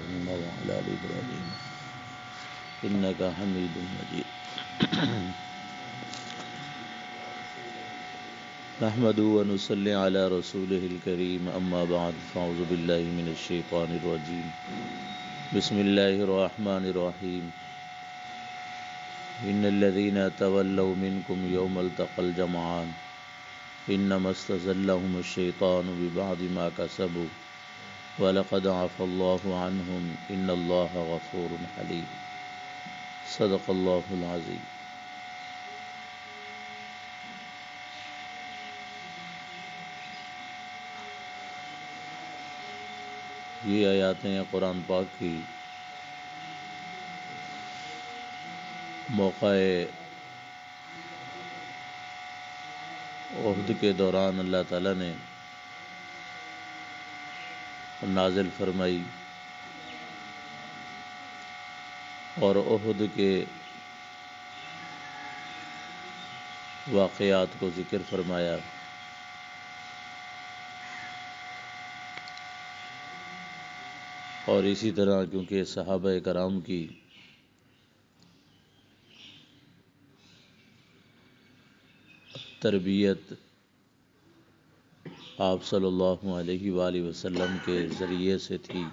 إبراهيم وعلى آل إبراهيم إنك حميد مجيد نحمده ونصلي على رسوله الكريم أما بعد فأعوذ بالله من الشيطان الرجيم بسم الله الرحمن الرحيم إن الذين تولوا منكم يوم التقى الجمعان إنما استزلهم الشيطان ببعض ما كسبوا وَلَقَدْ عَفَا اللَّهُ عَنْهُمْ إِنَّ اللَّهَ غَفُورٌ حَلِيمٌ صدق اللہ العظیم۔ یہ آیاتیں قرآن پاک کی موقع احد کے دوران اللہ تعالیٰ نے نازل فرمائی اور احد کے واقعات کو ذکر فرمایا، اور اسی طرح کیونکہ صحابہ کرام کی تربیت آپ صلی اللہ علیہ وآلہ وسلم کے ذریعے سے تھی،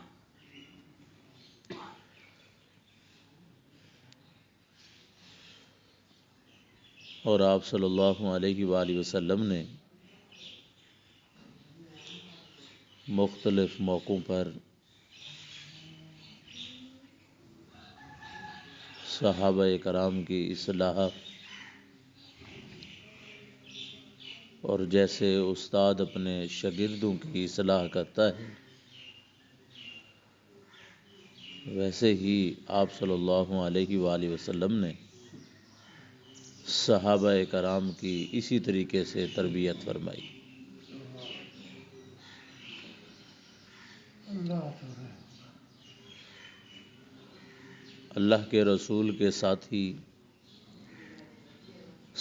اور آپ صلی اللہ علیہ وآلہ وسلم نے مختلف موقعوں پر صحابہ کرام کی اصلاح، اور جیسے استاد اپنے شاگردوں کی اصلاح کرتا ہے ویسے ہی آپ صلی اللہ علیہ وآلہ وسلم نے صحابہ کرام کی اسی طریقے سے تربیت فرمائی۔ اللہ کے رسول کے ساتھی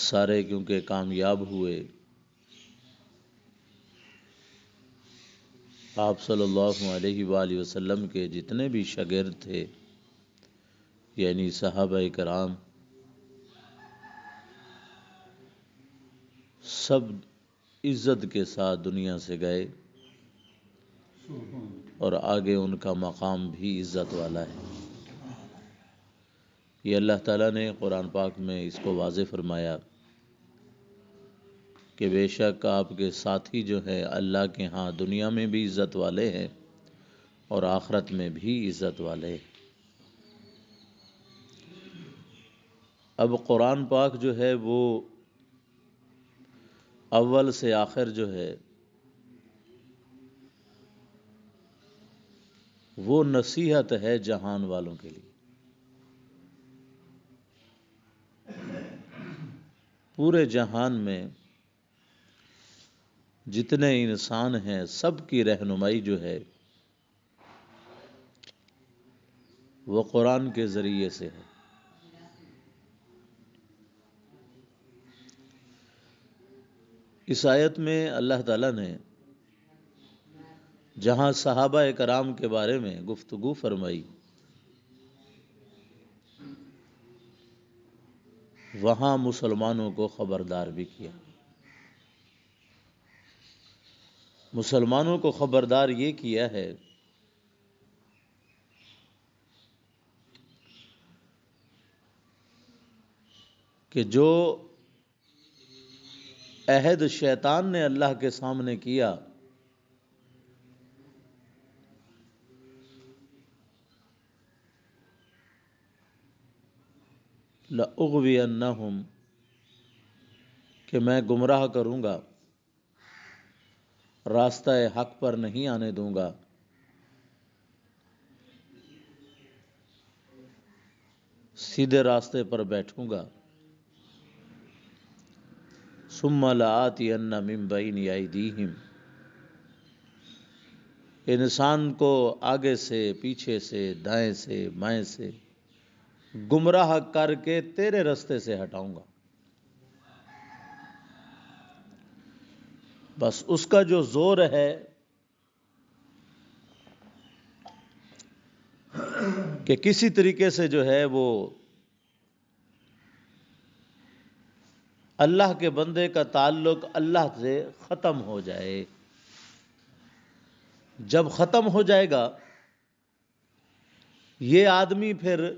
سارے کیونکہ کامیاب ہوئے، آپ صلی اللہ علیہ وآلہ وسلم کے جتنے بھی شاگرد تھے یعنی صحابہ کرام سب عزت کے ساتھ دنیا سے گئے، اور آگے ان کا مقام بھی عزت والا ہے۔ یہ اللہ تعالیٰ نے قرآن پاک میں اس کو واضح فرمایا کہ بے شک آپ کے ساتھی جو ہے اللہ کے ہاں دنیا میں بھی عزت والے ہیں اور آخرت میں بھی عزت والے ہیں۔ اب قرآن پاک جو ہے وہ اول سے آخر جو ہے وہ نصیحت ہے جہان والوں کے لیے۔ پورے جہان میں جتنے انسان ہیں سب کی رہنمائی جو ہے وہ قرآن کے ذریعے سے ہے۔ اس آیت میں اللہ تعالیٰ نے جہاں صحابہ کرام کے بارے میں گفتگو فرمائی، وہاں مسلمانوں کو خبردار بھی کیا۔ مسلمانوں کو خبردار یہ کیا ہے کہ جو عہد شیطان نے اللہ کے سامنے کیا لَأُغْوِيَنَّهُمْ، کہ میں گمراہ کروں گا، راستہ حق پر نہیں آنے دوں گا، سیدھے راستے پر بیٹھوں گا۔ ثُمَّ لَآتِيَنَّ مِن بَيْنِ أَيْدِيهِمْ، انسان کو آگے سے، پیچھے سے، دائیں سے، بائیں سے گمراہ کر کے تیرے راستے سے ہٹاؤں گا۔ بس اس کا جو زور ہے کہ کسی طریقے سے جو ہے وہ اللہ کے بندے کا تعلق اللہ سے ختم ہو جائے. جب ختم ہو جائے گا یہ آدمی پھر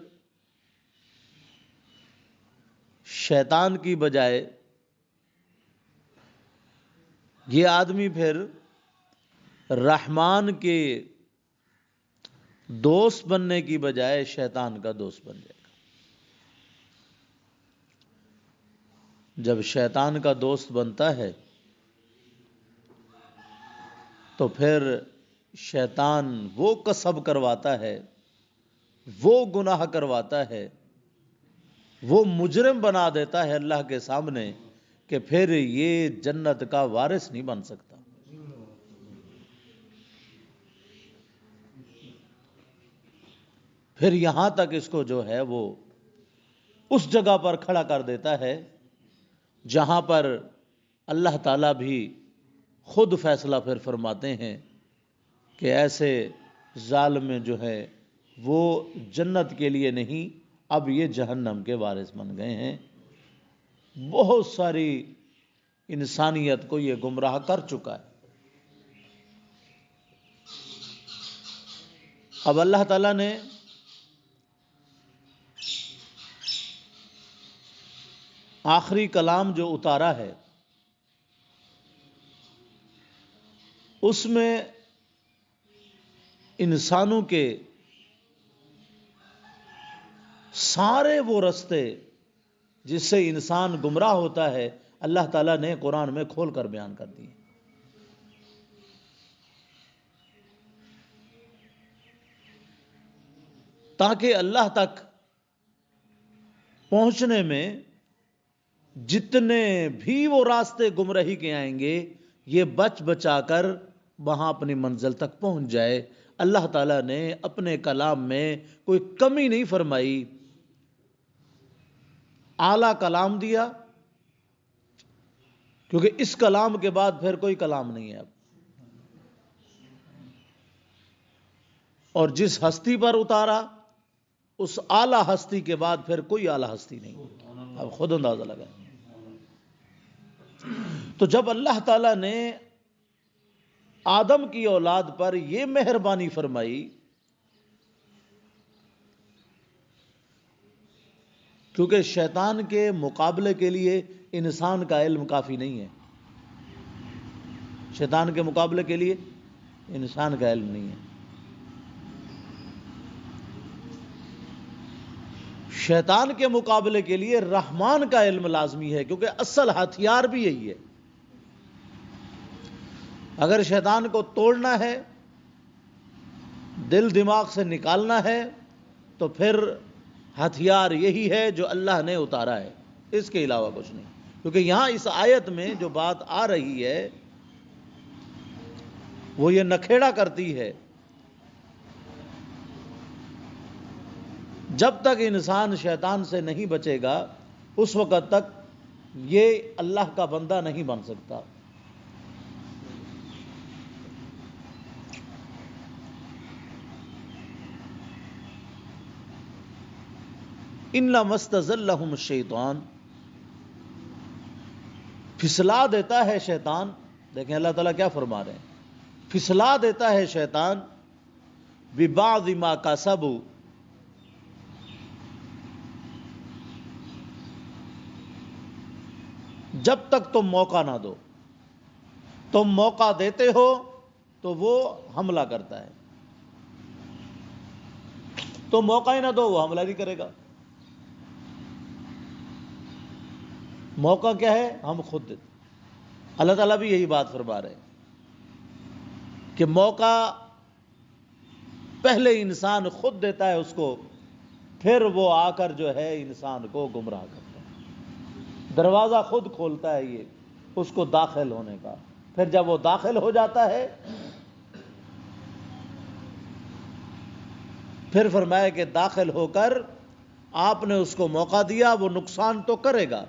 شیطان کی بجائے یہ آدمی پھر رحمان کے دوست بننے کی بجائے شیطان کا دوست بن جائے گا. جب شیطان کا دوست بنتا ہے تو پھر شیطان وہ کسب کرواتا ہے، وہ گناہ کرواتا ہے، وہ مجرم بنا دیتا ہے اللہ کے سامنے کہ پھر یہ جنت کا وارث نہیں بن سکتا. پھر یہاں تک اس کو جو ہے وہ اس جگہ پر کھڑا کر دیتا ہے جہاں پر اللہ تعالیٰ بھی خود فیصلہ پھر فرماتے ہیں کہ ایسے ظالم جو ہے وہ جنت کے لیے نہیں، اب یہ جہنم کے وارث بن گئے ہیں. بہت ساری انسانیت کو یہ گمراہ کر چکا ہے. اب اللہ تعالیٰ نے آخری کلام جو اتارا ہے اس میں انسانوں کے سارے وہ رستے جس سے انسان گمراہ ہوتا ہے اللہ تعالیٰ نے قرآن میں کھول کر بیان کر دیے. تاکہ اللہ تک پہنچنے میں جتنے بھی وہ راستے گمراہی کے آئیں گے یہ بچ بچا کر وہاں اپنی منزل تک پہنچ جائے. اللہ تعالیٰ نے اپنے کلام میں کوئی کمی نہیں فرمائی، اعلیٰ کلام دیا، کیونکہ اس کلام کے بعد پھر کوئی کلام نہیں ہے اب. اور جس ہستی پر اتارا اس اعلیٰ ہستی کے بعد پھر کوئی اعلیٰ ہستی نہیں. اب خود اندازہ لگائیں. تو جب اللہ تعالیٰ نے آدم کی اولاد پر یہ مہربانی فرمائی، کیونکہ شیطان کے مقابلے کے لیے انسان کا علم کافی نہیں ہے. شیطان کے مقابلے کے لیے انسان کا علم نہیں ہے. شیطان کے مقابلے کے لیے رحمان کا علم لازمی ہے، کیونکہ اصل ہتھیار بھی یہی ہے. اگر شیطان کو توڑنا ہے، دل دماغ سے نکالنا ہے، تو پھر ہتھیار یہی ہے جو اللہ نے اتارا ہے، اس کے علاوہ کچھ نہیں. کیونکہ یہاں اس آیت میں جو بات آ رہی ہے وہ یہ نکھیڑا کرتی ہے جب تک انسان شیطان سے نہیں بچے گا اس وقت تک یہ اللہ کا بندہ نہیں بن سکتا. انما استزلهم الشیطان، پھسلا دیتا ہے شیطان. دیکھیں اللہ تعالیٰ کیا فرما رہے ہیں، پھسلا دیتا ہے شیطان ببعض ما کسبوا، جب تک تم موقع نہ دو. تم موقع دیتے ہو تو وہ حملہ کرتا ہے، تم موقع ہی نہ دو وہ حملہ نہیں کرے گا. موقع کیا ہے، ہم خود دیتے. اللہ تعالیٰ بھی یہی بات فرما رہے ہیں کہ موقع پہلے انسان خود دیتا ہے اس کو، پھر وہ آ کر جو ہے انسان کو گمراہ کرتا ہے. دروازہ خود کھولتا ہے یہ اس کو داخل ہونے کا. پھر جب وہ داخل ہو جاتا ہے پھر فرمایا کہ داخل ہو کر آپ نے اس کو موقع دیا، وہ نقصان تو کرے گا.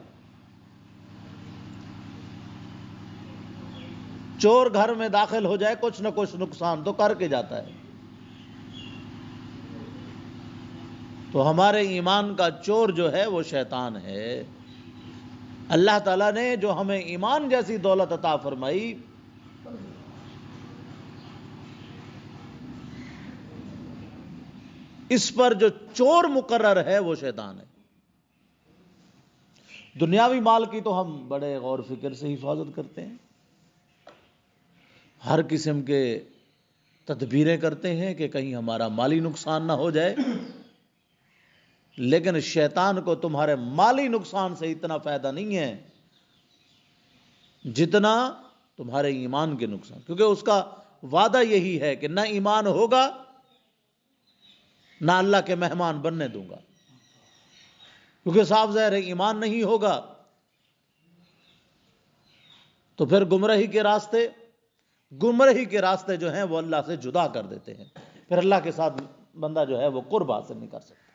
چور گھر میں داخل ہو جائے کچھ نہ کچھ نقصان تو کر کے جاتا ہے. تو ہمارے ایمان کا چور جو ہے وہ شیطان ہے۔ اللہ تعالیٰ نے جو ہمیں ایمان جیسی دولت عطا فرمائی، اس پر جو چور مقرر ہے وہ شیطان ہے۔ دنیاوی مال کی تو ہم بڑے غور فکر سے حفاظت کرتے ہیں، ہر قسم کے تدبیریں کرتے ہیں کہ کہیں ہمارا مالی نقصان نہ ہو جائے، لیکن شیطان کو تمہارے مالی نقصان سے اتنا فائدہ نہیں ہے جتنا تمہارے ایمان کے نقصان، کیونکہ اس کا وعدہ یہی ہے کہ نہ ایمان ہوگا نہ اللہ کے مہمان بننے دوں گا، کیونکہ صاف ظاہر ہے ایمان نہیں ہوگا تو پھر گمراہی کے راستے جو ہیں وہ اللہ سے جدا کر دیتے ہیں، پھر اللہ کے ساتھ بندہ جو ہے وہ قرب حاصل نہیں کر سکتا۔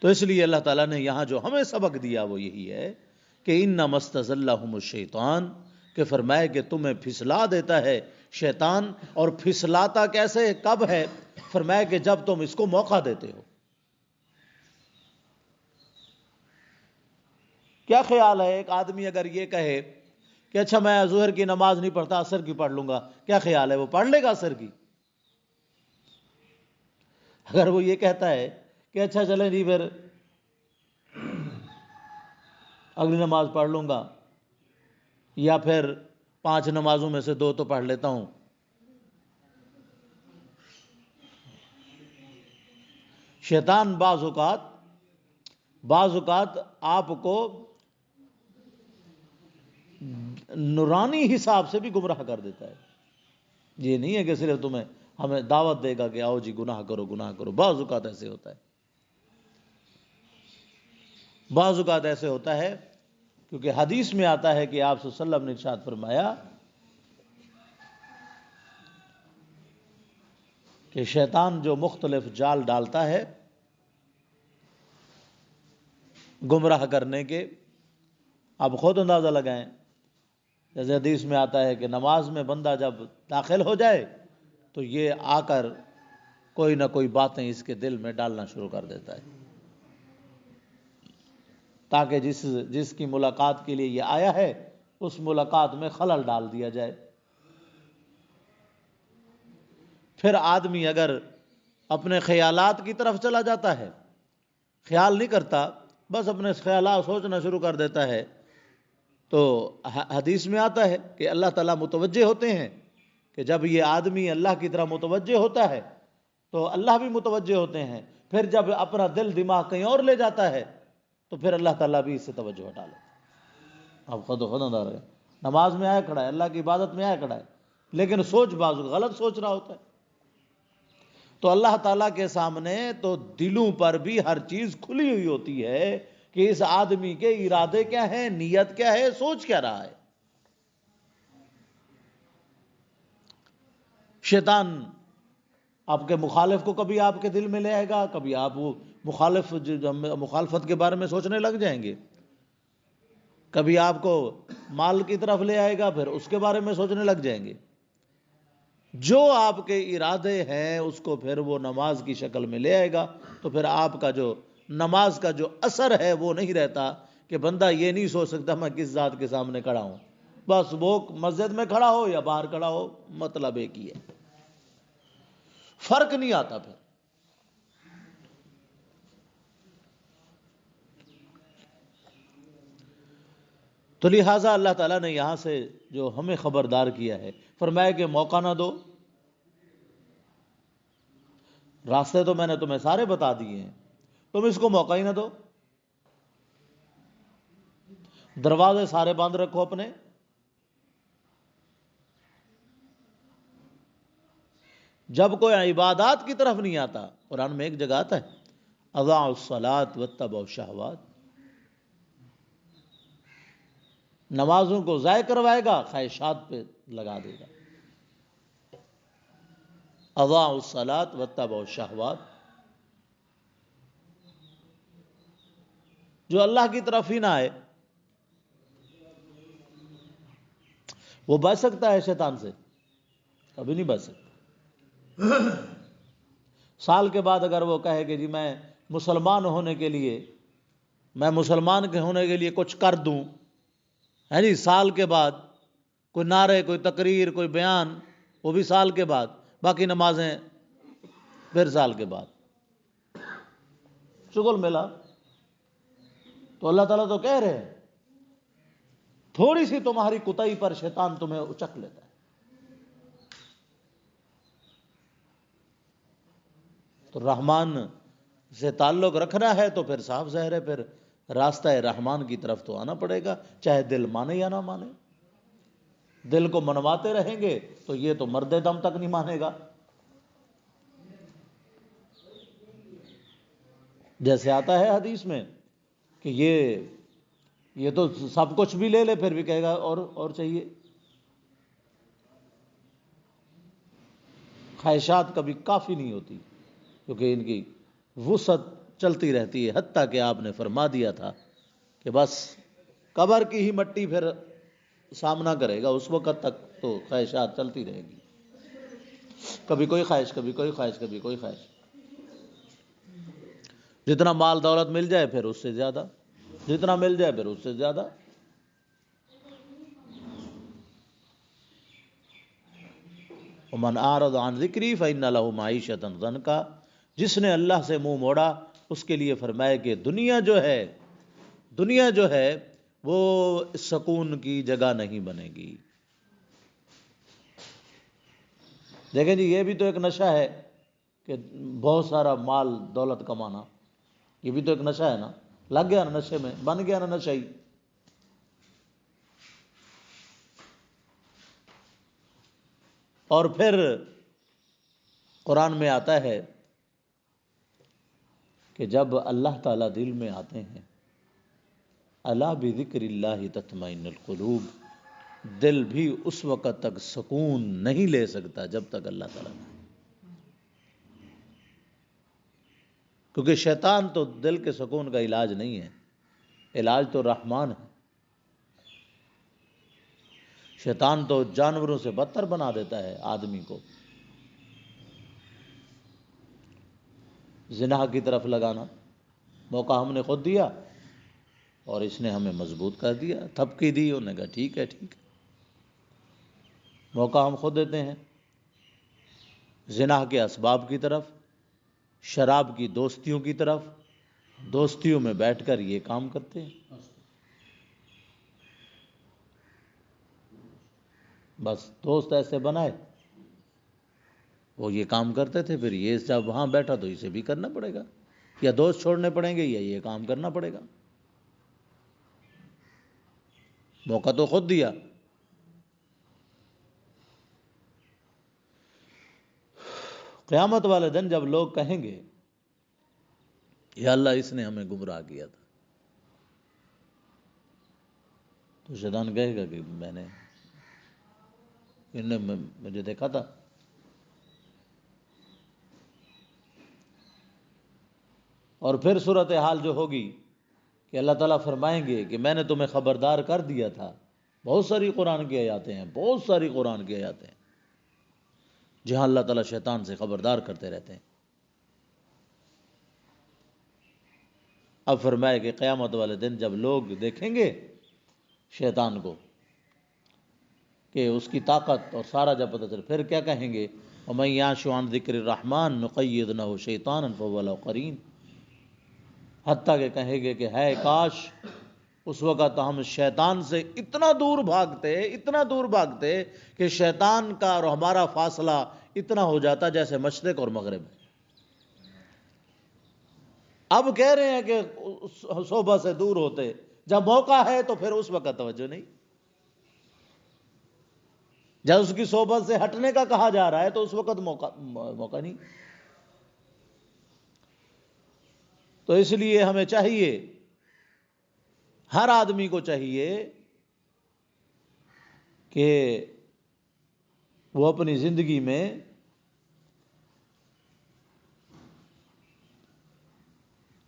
تو اس لیے اللہ تعالیٰ نے یہاں جو ہمیں سبق دیا وہ یہی ہے کہ انما استزلهم الشیطان، کہ فرمائے کہ تمہیں پھسلا دیتا ہے شیطان، اور پھسلاتا کیسے، کب ہے؟ فرمائے کہ جب تم اس کو موقع دیتے ہو۔ کیا خیال ہے ایک آدمی اگر یہ کہے کہ اچھا میں ظہر کی نماز نہیں پڑھتا، عصر کی پڑھ لوں گا، کیا خیال ہے وہ پڑھ لے گا عصر کی؟ اگر وہ یہ کہتا ہے کہ اچھا چلیں جی پھر اگلی نماز پڑھ لوں گا، یا پھر 5 نمازوں میں سے 2 تو پڑھ لیتا ہوں، شیطان بعض اوقات آپ کو نورانی حساب سے بھی گمراہ کر دیتا ہے۔ یہ نہیں ہے کہ صرف ہمیں دعوت دے گا کہ آؤ جی گناہ کرو گناہ کرو، بعض اوقات ایسے ہوتا ہے کیونکہ حدیث میں آتا ہے کہ آپ صلی اللہ علیہ وسلم نے ارشاد فرمایا کہ شیطان جو مختلف جال ڈالتا ہے گمراہ کرنے کے، آپ خود اندازہ لگائیں، جیسے حدیث میں آتا ہے کہ نماز میں بندہ جب داخل ہو جائے تو یہ آ کر کوئی نہ کوئی باتیں اس کے دل میں ڈالنا شروع کر دیتا ہے، تاکہ جس کی ملاقات کے لیے یہ آیا ہے اس ملاقات میں خلل ڈال دیا جائے۔ پھر آدمی اگر اپنے خیالات کی طرف چلا جاتا ہے، خیال نہیں کرتا، بس اپنے خیالات سوچنا شروع کر دیتا ہے، تو حدیث میں آتا ہے کہ اللہ تعالیٰ متوجہ ہوتے ہیں کہ جب یہ آدمی اللہ کی طرح متوجہ ہوتا ہے تو اللہ بھی متوجہ ہوتے ہیں، پھر جب اپنا دل دماغ کہیں اور لے جاتا ہے تو پھر اللہ تعالیٰ بھی اس سے توجہ ہٹا لیتا ہے۔ اب خود اندر ہے، نماز میں آیا کھڑا ہے، اللہ کی عبادت میں آیا کھڑا ہے، لیکن سوچ بازو غلط سوچ رہا ہوتا ہے۔ تو اللہ تعالیٰ کے سامنے تو دلوں پر بھی ہر چیز کھلی ہوئی ہوتی ہے کہ اس آدمی کے ارادے کیا ہیں، نیت کیا ہے، سوچ کیا رہا ہے۔ شیطان آپ کے مخالف کو کبھی آپ کے دل میں لے آئے گا، کبھی آپ وہ مخالفت کے بارے میں سوچنے لگ جائیں گے، کبھی آپ کو مال کی طرف لے آئے گا، پھر اس کے بارے میں سوچنے لگ جائیں گے۔ جو آپ کے ارادے ہیں اس کو پھر وہ نماز کی شکل میں لے آئے گا، تو پھر آپ کا جو نماز کا جو اثر ہے وہ نہیں رہتا کہ بندہ یہ نہیں سوچ سکتا میں کس ذات کے سامنے کھڑا ہوں، بس وہ مسجد میں کھڑا ہو یا باہر کھڑا ہو مطلب ایک ہی ہے، فرق نہیں آتا پھر۔ تو لہٰذا اللہ تعالیٰ نے یہاں سے جو ہمیں خبردار کیا ہے، فرمایا کہ موقع نہ دو، راستے تو میں نے تمہیں سارے بتا دیے ہیں، تم اس کو موقع ہی نہ دو، دروازے سارے بند رکھو اپنے، جب کوئی عبادات کی طرف نہیں آتا۔ قرآن میں ایک جگہ آتا ہے اضاعوا الصلاۃ واتبعوا الشہوات، نمازوں کو ضائع کروائے گا، خواہشات پہ لگا دے گا۔ اضاعوا الصلاۃ واتبعوا الشہوات، جو اللہ کی طرف ہی نہ آئے وہ بچ سکتا ہے شیطان سے؟ کبھی نہیں بچ سکتا۔ سال کے بعد اگر وہ کہے کہ جی میں مسلمان ہونے کے لیے کچھ کر دوں، ہے جی، سال کے بعد کوئی نعرے، کوئی تقریر، کوئی بیان، وہ بھی سال کے بعد، باقی نمازیں پھر سال کے بعد، شغل ملا. تو اللہ تعالیٰ تو کہہ رہے ہیں تھوڑی سی تمہاری کوتاہی پر شیطان تمہیں اچک لیتا ہے. تو رحمان سے تعلق رکھنا ہے تو پھر صاف ظاہر ہے، پھر راستہ رحمان کی طرف تو آنا پڑے گا، چاہے دل مانے یا نہ مانے. دل کو منواتے رہیں گے تو یہ تو مرد دم تک نہیں مانے گا. جیسے آتا ہے حدیث میں کہ یہ تو سب کچھ بھی لے لے پھر بھی کہے گا اور چاہیے. خواہشات کبھی کافی نہیں ہوتی کیونکہ ان کی وسعت چلتی رہتی ہے، حتیٰ کہ آپ نے فرما دیا تھا کہ بس قبر کی ہی مٹی پھر سامنا کرے گا، اس وقت تک تو خواہشات چلتی رہے گی، کبھی کوئی خواہش، کبھی کوئی خواہش، کبھی کوئی خواہش. جتنا مال دولت مل جائے پھر اس سے زیادہ، جتنا مل جائے پھر اس سے زیادہ. ومن اعرض عن ذکری فإن له معیشۃ ضنکا، جس نے اللہ سے منہ موڑا اس کے لیے فرمائے کہ دنیا جو ہے وہ سکون کی جگہ نہیں بنے گی. دیکھیں جی، یہ بھی تو ایک نشہ ہے کہ بہت سارا مال دولت کمانا، یہ بھی تو ایک نشہ ہے نا. لگ گیا نا نشے میں، بن گیا نا نشئی. اور پھر قرآن میں آتا ہے کہ جب اللہ تعالیٰ دل میں آتے ہیں، الا بذکر اللہ تطمئن القلوب، دل بھی اس وقت تک سکون نہیں لے سکتا جب تک اللہ تعالیٰ نہ، کیونکہ شیطان تو دل کے سکون کا علاج نہیں ہے، علاج تو رحمان ہے. شیطان تو جانوروں سے بدتر بنا دیتا ہے آدمی کو. زنا کی طرف لگانا، موقع ہم نے خود دیا اور اس نے ہمیں مضبوط کر دیا، تھپکی دی، انہوں نے کہا ٹھیک ہے. موقع ہم خود دیتے ہیں. زنا کے اسباب کی طرف، شراب کی دوستیوں کی طرف، دوستیوں میں بیٹھ کر یہ کام کرتے ہیں. بس دوست ایسے بنائے، وہ یہ کام کرتے تھے، پھر یہ جب وہاں بیٹھا تو اسے بھی کرنا پڑے گا، یا دوست چھوڑنے پڑیں گے یا یہ کام کرنا پڑے گا. موقع تو خود دیا. قیامت والے دن جب لوگ کہیں گے یا اللہ اس نے ہمیں گمراہ کیا تھا، تو شیطان کہے گا کہ انہوں نے مجھے دیکھا تھا. اور پھر صورتحال جو ہوگی کہ اللہ تعالیٰ فرمائیں گے کہ میں نے تمہیں خبردار کر دیا تھا. بہت ساری قرآن کی آیاتیں ہیں جہاں اللہ تعالیٰ شیطان سے خبردار کرتے رہتے ہیں. اب فرمائے کہ قیامت والے دن جب لوگ دیکھیں گے شیطان کو کہ اس کی طاقت اور سارا جب پتہ چلے، پھر کیا کہیں گے؟ وَمَن يَعْشُ عَن ذِكْرِ الرَّحْمَٰنِ نُقَيِّضْ لَهُ شَيْطَانًا فَهُوَ لَهُ قَرِينٌ، حتیٰ کہ کہیں گے کہ ہے کاش اس وقت ہم شیطان سے اتنا دور بھاگتے کہ شیطان کا اور ہمارا فاصلہ اتنا ہو جاتا جیسے مشرق اور مغرب. اب کہہ رہے ہیں کہ صحبت سے دور ہوتے، جب موقع ہے تو پھر اس وقت توجہ نہیں. جب اس کی صحبت سے ہٹنے کا کہا جا رہا ہے تو اس وقت موقع نہیں. تو اس لیے ہمیں چاہیے، ہر آدمی کو چاہیے کہ وہ اپنی زندگی میں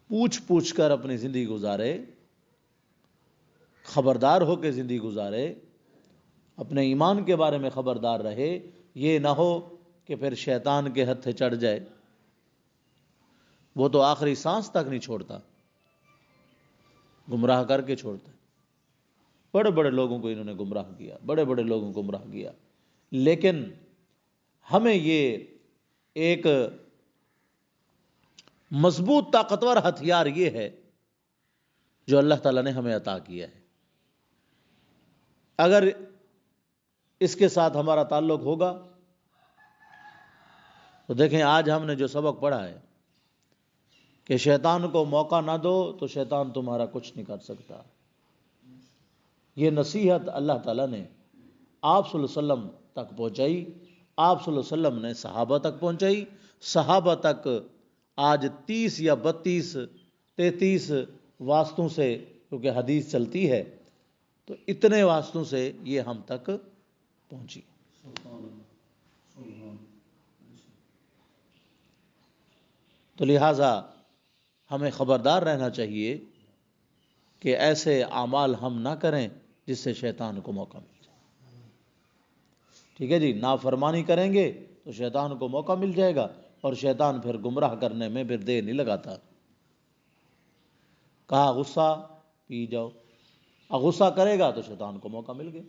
پوچھ کر اپنی زندگی گزارے، خبردار ہو کے زندگی گزارے، اپنے ایمان کے بارے میں خبردار رہے. یہ نہ ہو کہ پھر شیطان کے ہتھے چڑھ جائے، وہ تو آخری سانس تک نہیں چھوڑتا، گمراہ کر کے چھوڑتا ہے۔ بڑے بڑے لوگوں کو انہوں نے گمراہ کیا، بڑے بڑے لوگوں کو گمراہ کیا، لیکن ہمیں یہ ایک مضبوط طاقتور ہتھیار یہ ہے جو اللہ تعالیٰ نے ہمیں عطا کیا ہے۔ اگر اس کے ساتھ ہمارا تعلق ہوگا تو دیکھیں آج ہم نے جو سبق پڑھا ہے کہ شیطان کو موقع نہ دو تو شیطان تمہارا کچھ نہیں کر سکتا، یہ نصیحت اللہ تعالیٰ نے آپ صلی اللہ علیہ وسلم تک پہنچائی، آپ صلی اللہ علیہ وسلم نے صحابہ تک پہنچائی، صحابہ تک آج 30 یا 32 33 واسطوں سے کیونکہ حدیث چلتی ہے تو اتنے واسطوں سے یہ ہم تک پہنچی۔ تو لہٰذا ہمیں خبردار رہنا چاہیے کہ ایسے اعمال ہم نہ کریں جس سے شیطان کو موقع مل جائے۔ ٹھیک ہے جی، نافرمانی کریں گے تو شیطان کو موقع مل جائے گا، اور شیطان پھر گمراہ کرنے میں پھر دیر نہیں لگاتا۔ کہا غصہ پی جاؤ، غصہ کرے گا تو شیطان کو موقع مل گیا،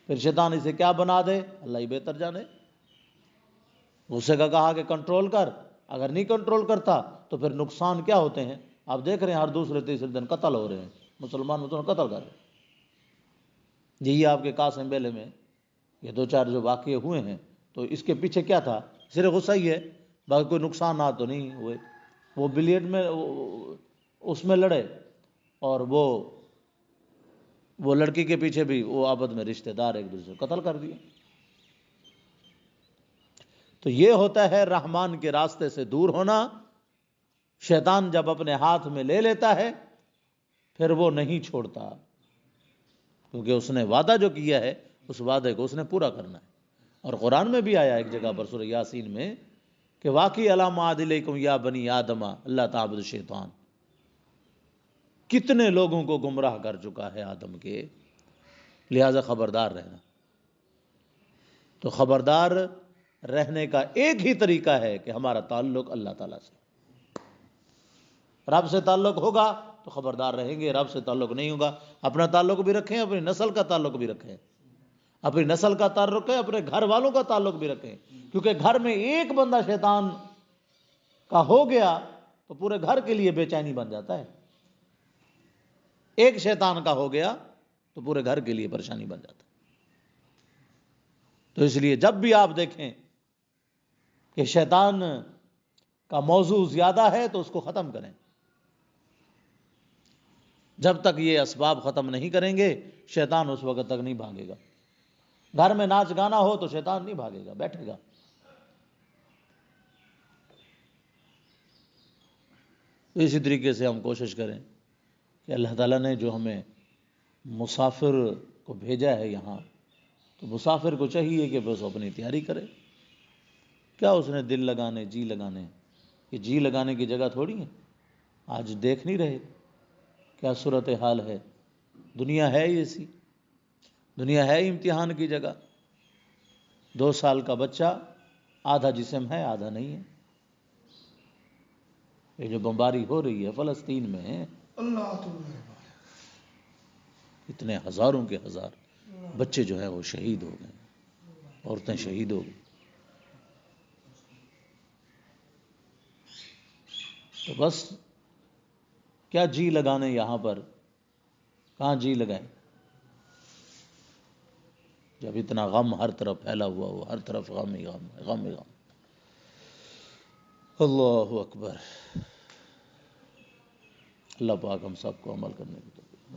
پھر شیطان اسے کیا بنا دے اللہ ہی بہتر جانے۔ غصے کا کہا کہ کنٹرول کر، اگر نہیں کنٹرول کرتا تو پھر نقصان کیا ہوتے ہیں آپ دیکھ رہے ہیں، ہر دوسرے تیسرے دن قتل ہو رہے ہیں، مسلمان قتل کر رہے ہیں۔ یہی آپ کے قاسم بیلے میں یہ 2-4 جو واقعے ہوئے ہیں، تو اس کے پیچھے کیا تھا؟ صرف غصہ ہی ہے، باقی کوئی نقصانات تو نہیں ہوئے۔ وہ بلیٹ میں اس میں لڑے، اور وہ لڑکی کے پیچھے بھی وہ آپس میں رشتہ دار ایک دوسرے کو قتل کر دیے۔ تو یہ ہوتا ہے رحمان کے راستے سے دور ہونا۔ شیطان جب اپنے ہاتھ میں لے لیتا ہے پھر وہ نہیں چھوڑتا، کیونکہ اس نے وعدہ جو کیا ہے اس وعدے کو اس نے پورا کرنا ہے۔ اور قرآن میں بھی آیا ایک جگہ پر سورہ یاسین میں کہ واقعی علام علیکم یا بنی آدم اللہ تعبد الشیطان، کتنے لوگوں کو گمراہ کر چکا ہے آدم کے، لہذا خبردار رہنا۔ تو خبردار رہنے کا ایک ہی طریقہ ہے کہ ہمارا تعلق اللہ تعالیٰ سے، رب سے تعلق ہوگا تو خبردار رہیں گے، رب سے تعلق نہیں ہوگا اپنا تعلق بھی رکھیں، اپنی نسل کا تعلق بھی رکھیں، اپنی نسل کا تعلق ہے، اپنے گھر والوں کا تعلق بھی رکھیں، کیونکہ گھر میں ایک بندہ شیطان کا ہو گیا تو پورے گھر کے لیے بے چینی بن جاتا ہے، ایک شیطان کا ہو گیا تو پورے گھر کے لیے پریشانی بن جاتا ہے۔ تو اس لیے جب بھی آپ دیکھیں کہ شیطان کا موضوع زیادہ ہے تو اس کو ختم کریں، جب تک یہ اسباب ختم نہیں کریں گے شیطان اس وقت تک نہیں بھاگے گا۔ گھر میں ناچ گانا ہو تو شیطان نہیں بھاگے گا، بیٹھے گا۔ تو اسی طریقے سے ہم کوشش کریں کہ اللہ تعالیٰ نے جو ہمیں مسافر کو بھیجا ہے یہاں، تو مسافر کو چاہیے کہ بس اپنی تیاری کرے۔ کیا اس نے دل لگانے جی لگانے، یہ جی لگانے کی جگہ تھوڑی ہے۔ آج دیکھ نہیں رہے کیا صورتحال ہے، دنیا ہے ہی ایسی، دنیا ہے ہی امتحان کی جگہ۔ 2 سال کا بچہ آدھا جسم ہے آدھا نہیں ہے۔ یہ جو بمباری ہو رہی ہے فلسطین میں، اتنے ہزاروں کے ہزار بچے جو ہیں وہ شہید ہو گئے، عورتیں شہید ہو گئی۔ تو بس کیا جی لگانے یہاں پر، کہاں جی لگائیں جب اتنا غم ہر طرف پھیلا ہوا ہو، ہر طرف غم ہی غم، غم ہی غم۔ اللہ اکبر۔ اللہ پاک ہم سب کو عمل کرنے کی توفیق۔